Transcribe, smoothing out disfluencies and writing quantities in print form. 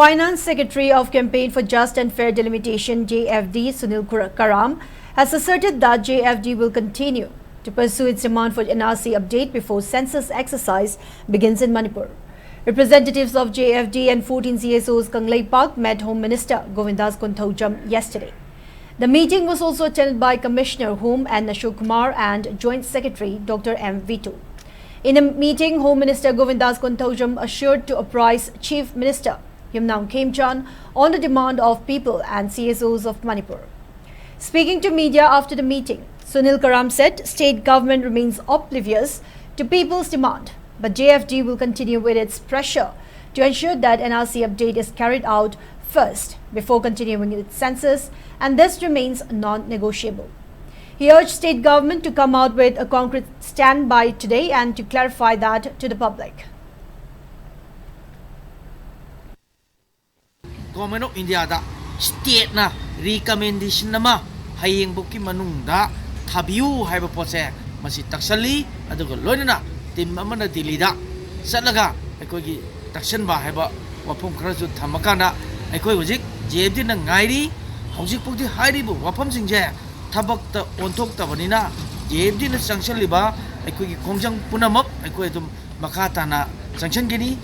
Finance Secretary of Campaign for Just and Fair Delimitation JFD Sunil Karam has asserted that JFD will continue to pursue its demand for NRC update before census exercise begins in Manipur. Representatives of JFD and 14 CSOs Kanglei Park met Home Minister Govindas Konthaujam yesterday. The meeting was also attended by Commissioner Home and Ashok Kumar and Joint Secretary Dr. M. Vitu. In a meeting, Home Minister Govindas Konthaujam assured to apprise Chief Minister Yumnam Khemchan on the demand of people and CSOs of Manipur. Speaking to media after the meeting, Sunil Karam said state government remains oblivious to people's demand, but JFD will continue with its pressure to ensure that NRC update is carried out first before continuing its census, and this remains non-negotiable. He urged state government to come out with a concrete stand by today and to clarify that to the public. Government of India da state na recommendation nama hayeng buki manung da thabiu haiba pose masi taksali aduga loinana tim amana dili da satlaga aikoi gi taksan ba haiba wapom khara ju thamakana aikoi hojik JFD na ngairi hojik pukti hairi bu wapom singje thabak ta onthok tabanina JFD na sangshan liba aikoi gi kongjang punamak aikoi dum makha tana sanction gini